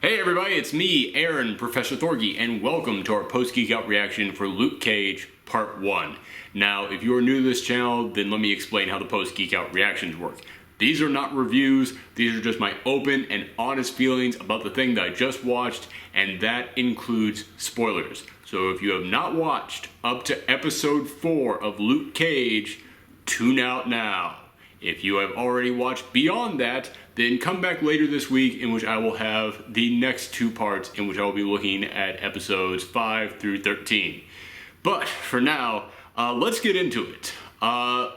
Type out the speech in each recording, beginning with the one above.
Hey everybody, it's me, Aaron, Professor Thorgy, and welcome to our post-Geekout reaction for Luke Cage Part 1. Now, if you are new to this channel, then let me explain how the post-Geekout reactions work. These are not reviews, these are just my open and honest feelings about the thing that I just watched, and that includes spoilers. So if you have not watched up to episode 4 of Luke Cage, tune out now. If you have already watched beyond that, then come back later this week in which I will have the next two parts in which I will be looking at episodes 5 through 13. But for now, let's get into it. I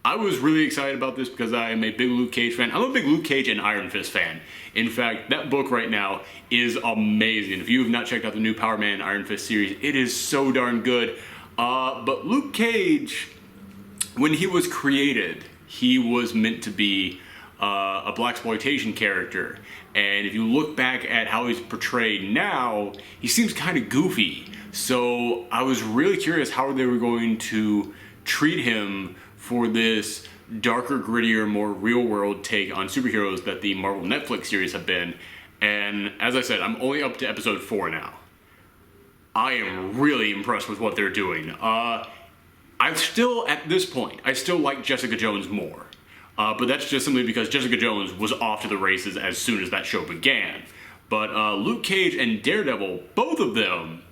was really excited about this because I am a big Luke Cage fan. I'm a big Luke Cage and Iron Fist fan. In fact, that book right now is amazing. If you have not checked out the new Power Man Iron Fist series, it is so darn good. But Luke Cage, when he was created, he was meant to be a blaxploitation character, and if you look back at how he's portrayed now, he seems kind of goofy. So I was really curious how they were going to treat him for this darker, grittier, more real-world take on superheroes that the Marvel Netflix series have been. And as I said, I'm only up to episode 4 now. I am really impressed with what they're doing. At this point, I still like Jessica Jones more. But that's just simply because Jessica Jones was off to the races as soon as that show began. But Luke Cage and Daredevil, both of them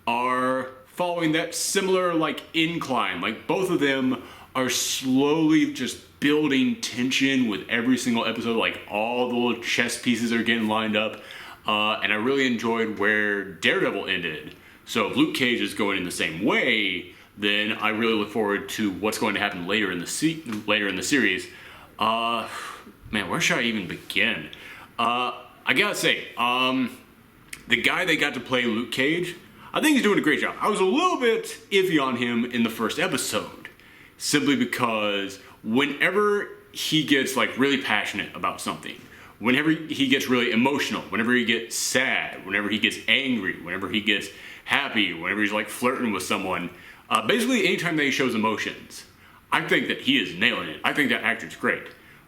are following that similar incline. Both of them are slowly just building tension with every single episode. All the little chess pieces are getting lined up. And I really enjoyed where Daredevil ended. So if Luke Cage is going in the same way, then I really look forward to what's going to happen later in the series. Man, where should I even begin? I gotta say, the guy that got to play Luke Cage, I think he's doing a great job. I was a little bit iffy on him in the first episode, simply because whenever he gets really passionate about something, whenever he gets really emotional, whenever he gets sad, whenever he gets angry, whenever he gets happy, whenever he's flirting with someone, basically anytime that he shows emotions, I think that he is nailing it. I think that actor's great.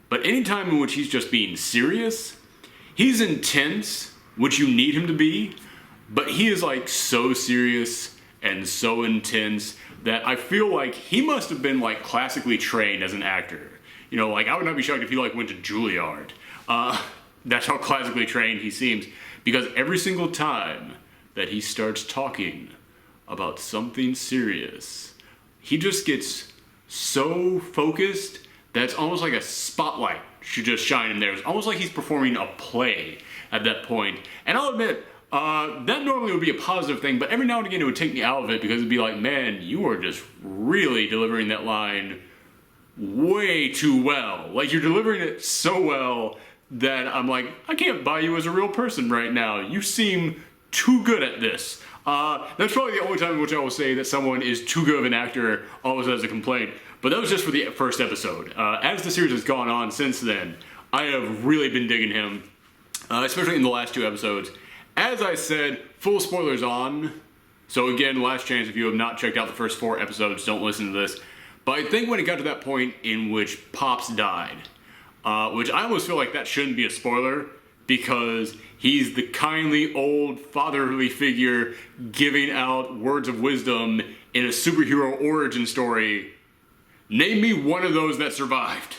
But anytime in which he's just being serious, he's intense, which you need him to be, but he is so serious and so intense that I feel like he must have been classically trained as an actor. I would not be shocked if he went to Juilliard. That's how classically trained he seems, because every single time that he starts talking about something serious, he just gets so focused that it's almost like a spotlight should just shine in there. It's almost like he's performing a play at that point. And I'll admit, that normally would be a positive thing, but every now and again it would take me out of it, because it'd be like, man, you are just really delivering that line way too well. You're delivering it so well that I'm like, I can't buy you as a real person right now. You seem too good at this. That's probably the only time in which I will say that someone is too good of an actor always as a complaint, but that was just for the first episode. As the series has gone on since then, I have really been digging him, especially in the last 2 episodes. As I said, full spoilers on, so again, last chance if you have not checked out the first 4 episodes, don't listen to this. But I think when it got to that point in which Pops died, which I almost feel like that shouldn't be a spoiler, because he's the kindly old fatherly figure giving out words of wisdom in a superhero origin story. Name me one of those that survived.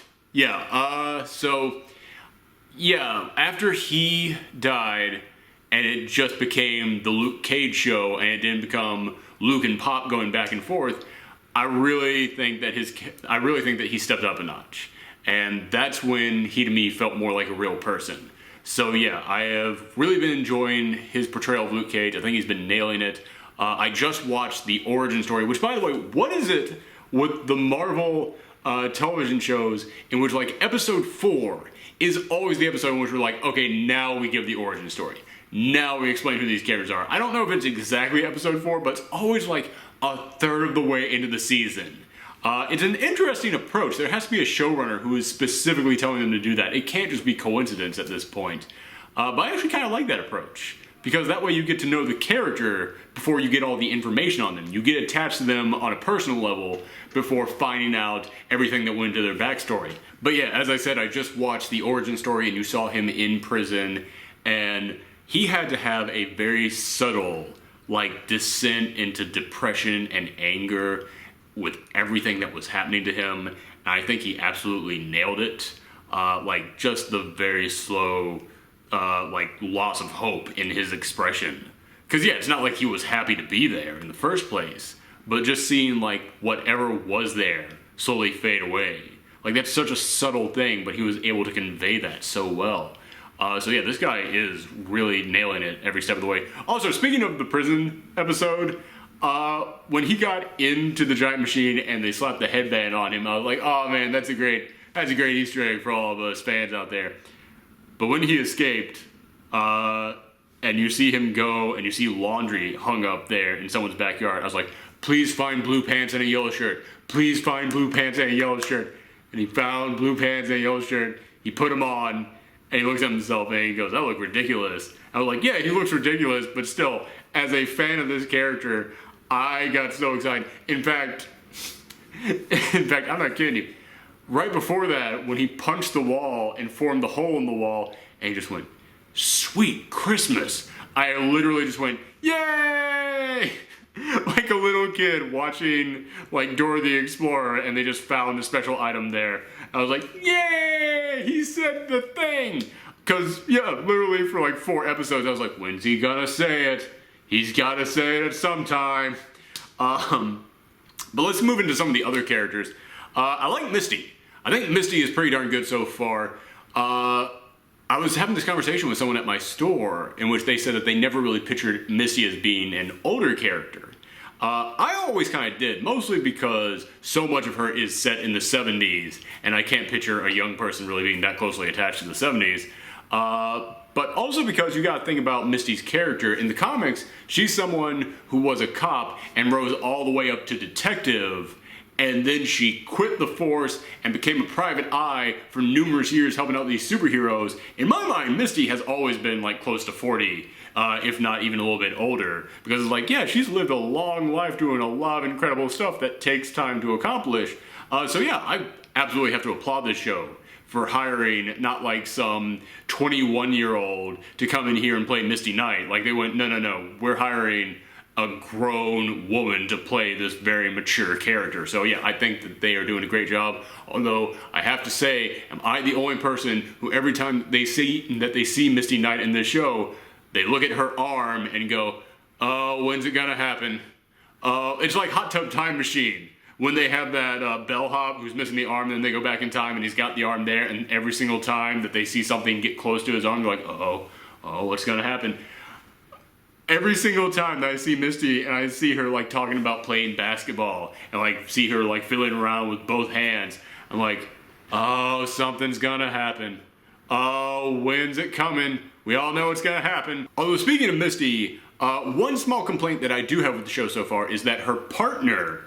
After he died and it just became the Luke Cage show and it didn't become Luke and Pop going back and forth, I really think that he stepped up a notch. And that's when he to me felt more like a real person. So yeah, I have really been enjoying his portrayal of Luke Cage. I think he's been nailing it. I just watched the origin story, which, by the way, what is it with the Marvel television shows in which episode 4 is always the episode in which we're okay, now we give the origin story. Now we explain who these characters are. I don't know if it's exactly episode 4, but it's always a third of the way into the season. It's an interesting approach. There has to be a showrunner who is specifically telling them to do that. It can't just be coincidence at this point. But I actually kind of like that approach, because that way you get to know the character before you get all the information on them. You get attached to them on a personal level before finding out everything that went into their backstory. But yeah, as I said, I just watched the origin story and you saw him in prison, and he had to have a very subtle, like, descent into depression and anger with everything that was happening to him. And I think he absolutely nailed it. Like, just the very slow, like, loss of hope in his expression. Because, yeah, it's not like he was happy to be there in the first place, but just seeing, like, whatever was there slowly fade away. Like, that's such a subtle thing, but he was able to convey that so well. So yeah, this guy is really nailing it every step of the way. Also, speaking of the prison episode, when he got into the giant machine and they slapped the headband on him, I was like, oh man, that's a great Easter egg for all of us fans out there. But when he escaped, and you see him go and you see laundry hung up there in someone's backyard, I was like, please find blue pants and a yellow shirt. Please find blue pants and a yellow shirt. And he found blue pants and a yellow shirt. He put them on. And he looks at himself and he goes, that look ridiculous. I was like, yeah, he looks ridiculous, but still, as a fan of this character, I got so excited. In fact, I'm not kidding you. Right before that, when he punched the wall and formed the hole in the wall, and he just went, sweet Christmas, I literally just went, yay! Like a little kid watching, like, Dora the Explorer, and they just found a special item there. I was like, yay! He said the thing! Because, yeah, literally for like 4 episodes, I was like, when's he gonna say it? He's gotta say it at some time. But let's move into some of the other characters. I like Misty. I think Misty is pretty darn good so far. I was having this conversation with someone at my store in which they said that they never really pictured Misty as being an older character. I always kind of did, mostly because so much of her is set in the 70s, and I can't picture a young person really being that closely attached to the 70s. But also because you gotta think about Misty's character. In the comics, she's someone who was a cop and rose all the way up to detective, and then she quit the force and became a private eye for numerous years helping out these superheroes. In my mind, Misty has always been like close to 40, if not even a little bit older, because it's like, yeah, she's lived a long life doing a lot of incredible stuff that takes time to accomplish. So yeah, I absolutely have to applaud this show for hiring not like some 21-year-old to come in here and play Misty Knight. Like they went, no, we're hiring a grown woman to play this very mature character. So yeah, I think that they are doing a great job. Although I have to say, am I the only person who every time they see Misty Knight in this show, they look at her arm and go, oh, when's it gonna happen? It's like Hot Tub Time Machine. When they have that bellhop who's missing the arm, and then they go back in time and he's got the arm there, and every single time that they see something get close to his arm, they're like, oh, what's gonna happen? Every single time that I see Misty and I see her like talking about playing basketball and like see her like fiddling around with both hands, I'm like, oh, something's gonna happen. Oh, when's it coming? We all know it's gonna happen. Although speaking of Misty, one small complaint that I do have with the show so far is that her partner,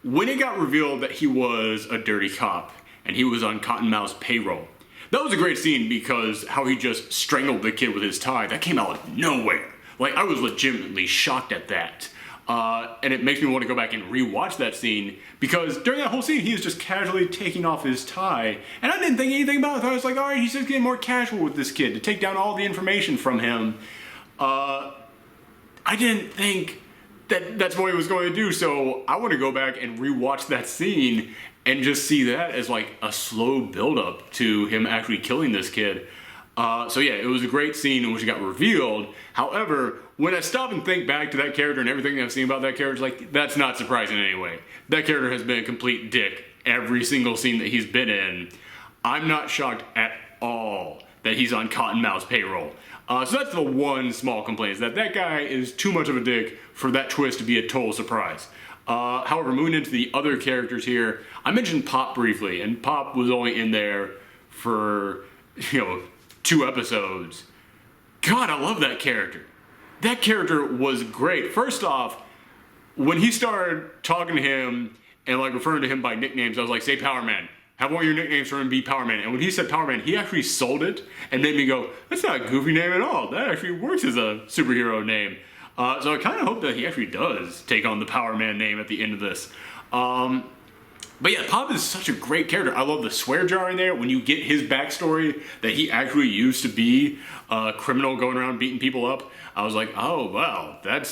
when it got revealed that he was a dirty cop and he was on Cottonmouth's payroll, that was a great scene because how he just strangled the kid with his tie, that came out of nowhere. Like, I was legitimately shocked at that. And it makes me want to go back and rewatch that scene because during that whole scene, he was just casually taking off his tie. And I didn't think anything about it. I was like, all right, he's just getting more casual with this kid to take down all the information from him. I didn't think that that's what he was going to do. So I want to go back and rewatch that scene and just see that as like a slow buildup to him actually killing this kid. So yeah, it was a great scene in which it got revealed. However, when I stop and think back to that character and everything I've seen about that character, like, that's not surprising anyway. That character has been a complete dick every single scene that he's been in. I'm not shocked at all that he's on Cottonmouth's payroll. So that's the one small complaint, is that that guy is too much of a dick for that twist to be a total surprise. However, moving into the other characters here, I mentioned Pop briefly, and Pop was only in there for, 2 episodes. God, I love that character. That character was great. First off, when he started talking to him and like referring to him by nicknames, I was like, say Power Man. Have one of your nicknames for him be Power Man. And when he said Power Man, he actually sold it and made me go, that's not a goofy name at all. That actually works as a superhero name. So I kind of hope that he actually does take on the Power Man name at the end of this. But yeah, Pop is such a great character. I love the swear jar in there. When you get his backstory, that he actually used to be a criminal going around beating people up, I was like, oh, wow, that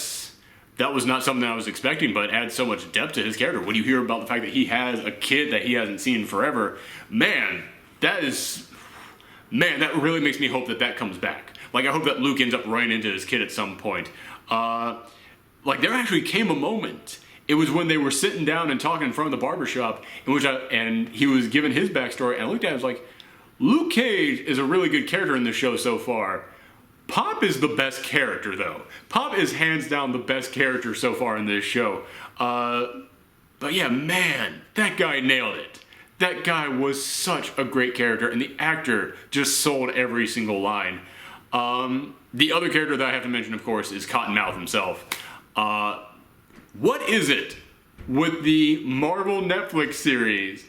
was not something I was expecting, but it adds so much depth to his character. When you hear about the fact that he has a kid that he hasn't seen forever, man, that really makes me hope that comes back. Like, I hope that Luke ends up running into his kid at some point. Like, there actually came a moment. It was when they were sitting down and talking in front of the barbershop, and he was giving his backstory, and I looked at it and was like, Luke Cage is a really good character in the show so far. Pop is the best character, though. Pop is hands down the best character so far in this show. But yeah, man, that guy nailed it. That guy was such a great character, and the actor just sold every single line. The other character that I have to mention, of course, is Cottonmouth himself. What is it with the Marvel Netflix series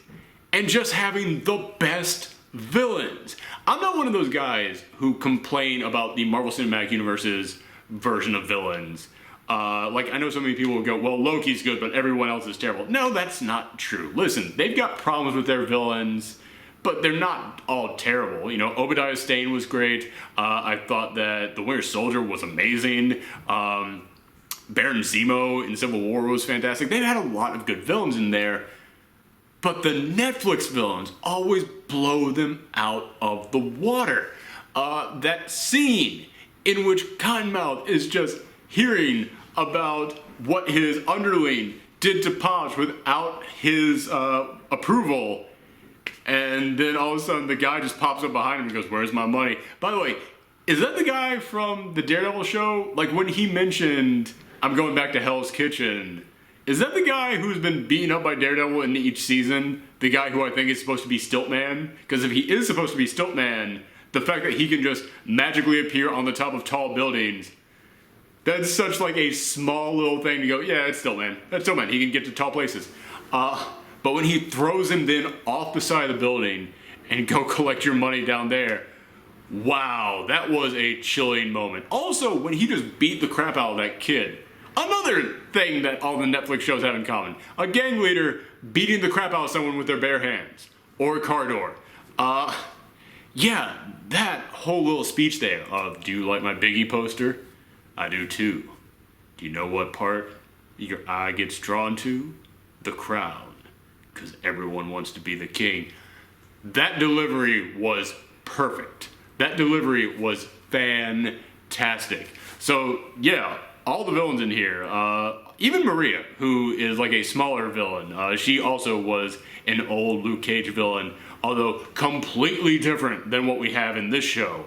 and just having the best villains? I'm not one of those guys who complain about the Marvel Cinematic Universe's version of villains. Like, I know so many people will go, well, Loki's good, but everyone else is terrible. No, that's not true. Listen, they've got problems with their villains, but they're not all terrible. You know, Obadiah Stane was great. I thought that the Winter Soldier was amazing. Baron Zemo in Civil War was fantastic. They've had a lot of good villains in there, but the Netflix villains always blow them out of the water. That scene in which Cottonmouth is just hearing about what his underling did to Pops without his approval, and then all of a sudden the guy just pops up behind him and goes, "Where's my money?" By the way, is that the guy from the Daredevil show? Like, when he mentioned, "I'm going back to Hell's Kitchen," is that the guy who's been beaten up by Daredevil in each season? The guy who I think is supposed to be Stiltman? Because if he is supposed to be Stiltman, the fact that he can just magically appear on the top of tall buildings, that's such like a small little thing to go, yeah, it's Stiltman. That's Stiltman. He can get to tall places. But when he throws him then off the side of the building and go collect your money down there, wow, that was a chilling moment. Also, when he just beat the crap out of that kid. Another thing that all the Netflix shows have in common. A gang leader beating the crap out of someone with their bare hands. Or a car door. Yeah, that whole little speech there of, "Do you like my Biggie poster? I do too. Do you know what part your eye gets drawn to? The crown. Because everyone wants to be the king." That delivery was perfect. That delivery was fantastic. So, yeah, all the villains in here, even Maria, who is like a smaller villain, she also was an old Luke Cage villain, although completely different than what we have in this show.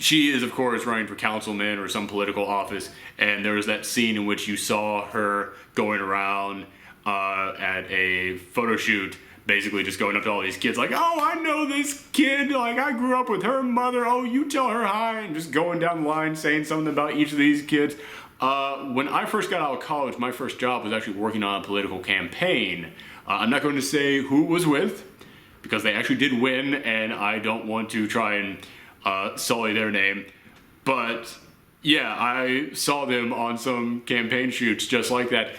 She is, of course, running for councilman or some political office, and there was that scene in which you saw her going around at a photo shoot, basically just going up to all these kids like, "Oh, I know this kid, like, I grew up with her mother, oh, you tell her hi," and just going down the line saying something about each of these kids. When I first got out of college, my first job was actually working on a political campaign. I'm not going to say who it was with, because they actually did win, and I don't want to try and sully their name. But yeah, I saw them on some campaign shoots just like that.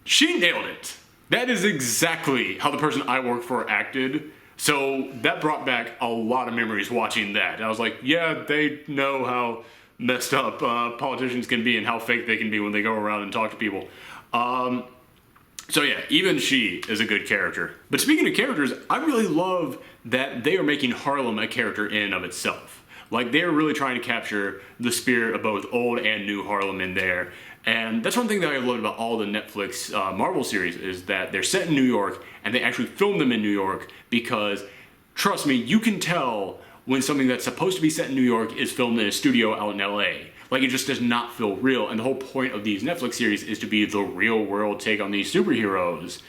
She nailed it. That is exactly how the person I work for acted. So that brought back a lot of memories watching that. I was like, yeah, they know how messed up politicians can be and how fake they can be when they go around and talk to people. So yeah, even she is a good character. But speaking of characters, I really love that they are making Harlem a character in and of itself. Like, they're really trying to capture the spirit of both old and new Harlem in there. And that's one thing that I loved about all the Netflix Marvel series, is that they're set in New York, and they actually film them in New York, because, trust me, you can tell when something that's supposed to be set in New York is filmed in a studio out in LA. Like, it just does not feel real, and the whole point of these Netflix series is to be the real world take on these superheroes.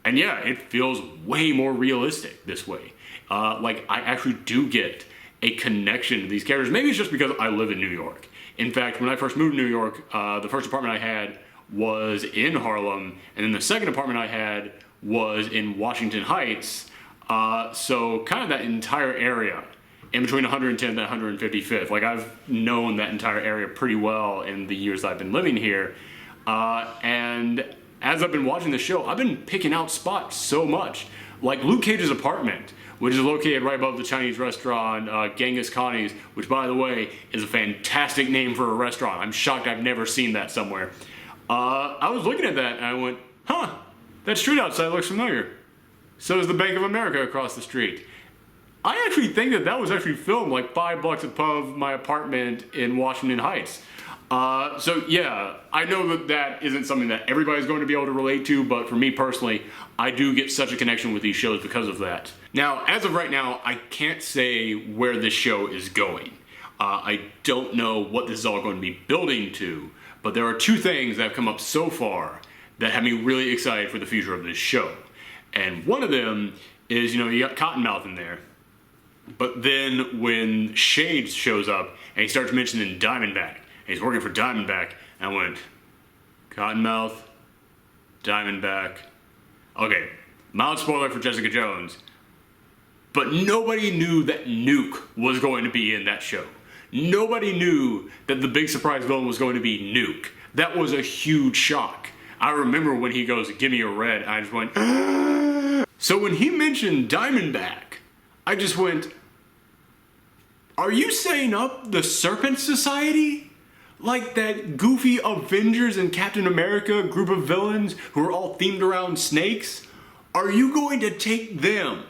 And yeah, it feels way more realistic this way. Like, I actually do get a connection to these characters. Maybe it's just because I live in New York. In fact, when I first moved to New York, the first apartment I had was in Harlem, and then the second apartment I had was in Washington Heights. So kind of that entire area, in between 110th and 155th. Like, I've known that entire area pretty well in the years I've been living here. And as I've been watching the show, I've been picking out spots so much. Like Luke Cage's apartment, which is located right above the Chinese restaurant, Genghis Khan's, which, by the way, is a fantastic name for a restaurant. I'm shocked I've never seen that somewhere. I was looking at that and I went, huh, that street outside looks familiar. So does the Bank of America across the street. I actually think that was actually filmed like 5 blocks above my apartment in Washington Heights. So yeah, I know that isn't something that everybody's going to be able to relate to, but for me personally, I do get such a connection with these shows because of that. Now, as of right now, I can't say where this show is going. I don't know what this is all going to be building to, but there are 2 things that have come up so far that have me really excited for the future of this show. And one of them is, you got Cottonmouth in there. But then when Shades shows up and he starts mentioning Diamondback, and he's working for Diamondback, and I went, Cottonmouth, Diamondback. Okay, mild spoiler for Jessica Jones, but nobody knew that Nuke was going to be in that show. Nobody knew that the big surprise villain was going to be Nuke. That was a huge shock. I remember when he goes, give me a red, I just went, So when he mentioned Diamondback, I just went, are you setting up the Serpent Society? Like that goofy Avengers and Captain America group of villains who are all themed around snakes? Are you going to take them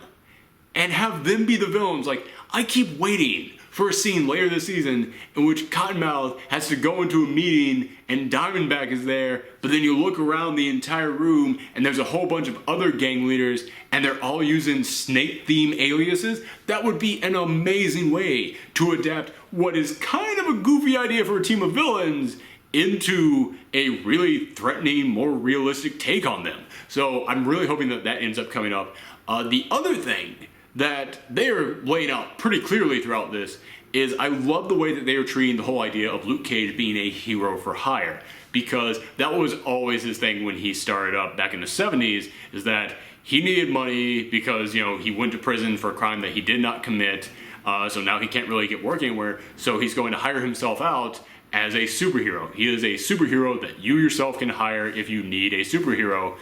and have them be the villains? Like, I keep waiting for a scene later this season in which Cottonmouth has to go into a meeting and Diamondback is there, but then you look around the entire room and there's a whole bunch of other gang leaders and they're all using snake-themed aliases. That would be an amazing way to adapt what is kind of a goofy idea for a team of villains into a really threatening, more realistic take on them. So I'm really hoping that ends up coming up. The other thing that they are laying out pretty clearly throughout this is I love the way that they are treating the whole idea of Luke Cage being a hero for hire, because that was always his thing when he started up back in the 70s, is that he needed money because, he went to prison for a crime that he did not commit, so now he can't really get work anywhere, so he's going to hire himself out as a superhero. He is a superhero that you yourself can hire if you need a superhero,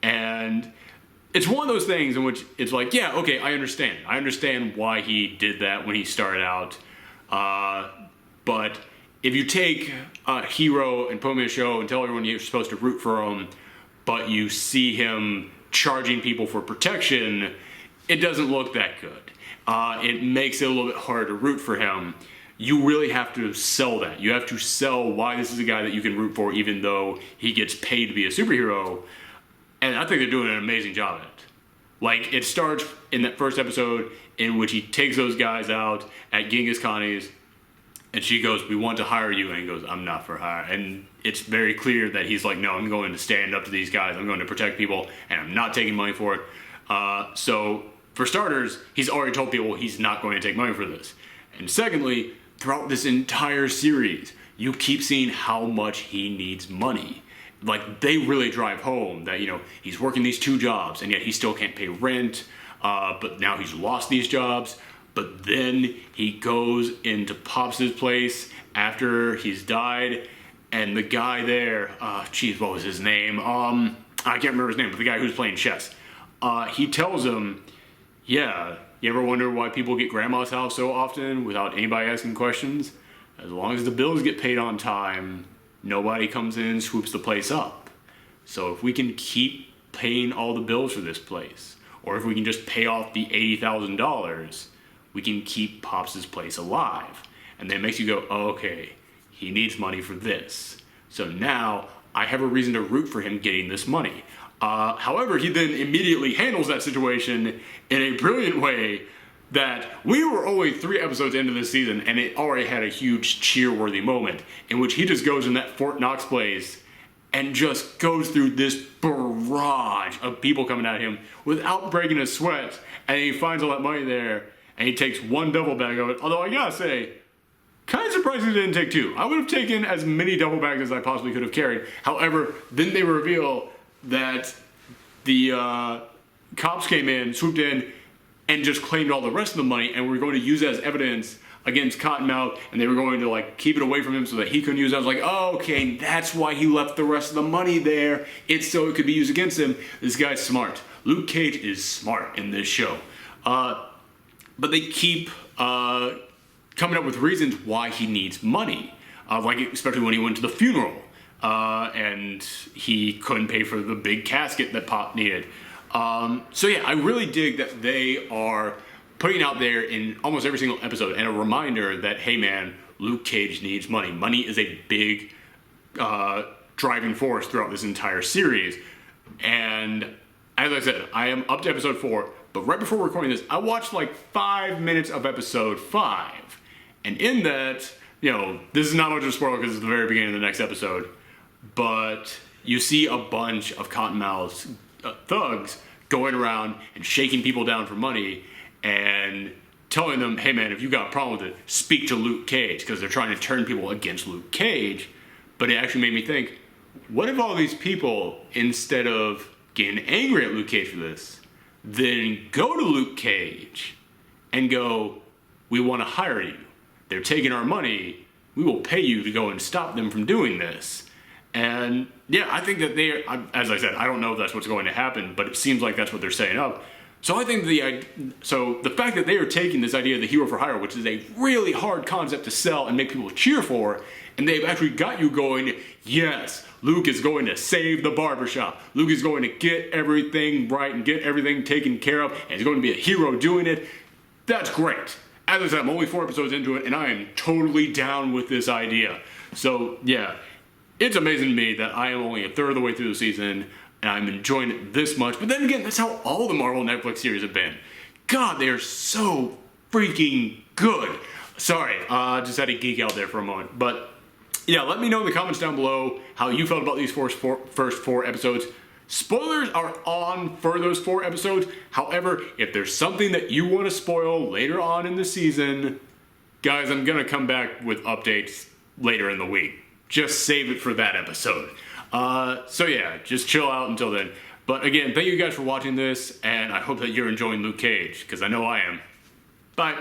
and it's one of those things in which it's like, yeah, okay, I understand. I understand why he did that when he started out. But if you take a hero and put him in a show and tell everyone you're supposed to root for him, but you see him charging people for protection, it doesn't look that good. It makes it a little bit harder to root for him. You really have to sell that. You have to sell why this is a guy that you can root for even though he gets paid to be a superhero. And I think they're doing an amazing job at it. Like, it starts in that first episode in which he takes those guys out at Genghis Khan's, and she goes, we want to hire you, and he goes, I'm not for hire. And it's very clear that he's like, no, I'm going to stand up to these guys, I'm going to protect people, and I'm not taking money for it. So, for starters, he's already told people he's not going to take money for this. And secondly, throughout this entire series, you keep seeing how much he needs money. Like, they really drive home that, he's working these 2 jobs and yet he still can't pay rent, but now he's lost these jobs. But then he goes into Pops' place after he's died, and the guy there, what was his name? I can't remember his name, but the guy who's playing chess, he tells him, yeah, you ever wonder why people get grandma's house so often without anybody asking questions? As long as the bills get paid on time, nobody comes in and swoops the place up. So if we can keep paying all the bills for this place, or if we can just pay off the $80,000, we can keep Pops' place alive. And then it makes you go, oh, okay, he needs money for this. So now I have a reason to root for him getting this money. However, he then immediately handles that situation in a brilliant way that we were only 3 episodes into this season and it already had a huge cheer-worthy moment in which he just goes in that Fort Knox place and just goes through this barrage of people coming at him without breaking a sweat, and he finds all that money there and he takes 1 duffel bag of it. Although I gotta say, kind of surprised he didn't take 2. I would have taken as many duffel bags as I possibly could have carried. However, then they reveal that the cops came in, swooped in, and just claimed all the rest of the money, and we're going to use it as evidence against Cottonmouth, and they were going to like keep it away from him so that he couldn't use it. I was like, oh, okay, that's why he left the rest of the money there. It's so it could be used against him. This guy's smart. Luke Cage is smart in this show. But they keep coming up with reasons why he needs money. Like especially when he went to the funeral and he couldn't pay for the big casket that Pop needed. So yeah, I really dig that they are putting out there in almost every single episode and a reminder that, hey man, Luke Cage needs money. Money is a big driving force throughout this entire series. And as I said, I am up to episode 4, but right before recording this, I watched like 5 minutes of episode 5. And in that, you know, this is not much of a spoiler because it's the very beginning of the next episode, but you see a bunch of Cottonmouth's thugs going around and shaking people down for money and telling them, hey man, if you got a problem with it, speak to Luke Cage, because they're trying to turn people against Luke Cage. But it actually made me think, what if all these people, instead of getting angry at Luke Cage for this, then go to Luke Cage and go, we want to hire you. They're taking our money. We will pay you to go and stop them from doing this. And yeah, I think that as I said, I don't know if that's what's going to happen, but it seems like that's what they're saying up. So I think the fact that they are taking this idea of the hero for hire, which is a really hard concept to sell and make people cheer for, and they've actually got you going, yes, Luke is going to save the barbershop. Luke is going to get everything right and get everything taken care of, and he's going to be a hero doing it. That's great. As I said, I'm only 4 episodes into it, and I am totally down with this idea. So yeah, it's amazing to me that I am only a third of the way through the season, and I'm enjoying it this much. But then again, that's how all the Marvel Netflix series have been. God, they are so freaking good. Sorry, just had to geek out there for a moment. But yeah, let me know in the comments down below how you felt about these first 4 episodes. Spoilers are on for those 4 episodes. However, if there's something that you want to spoil later on in the season, guys, I'm going to come back with updates later in the week. Just save it for that episode. So yeah, just chill out until then. But again, thank you guys for watching this, and I hope that you're enjoying Luke Cage, because I know I am. Bye.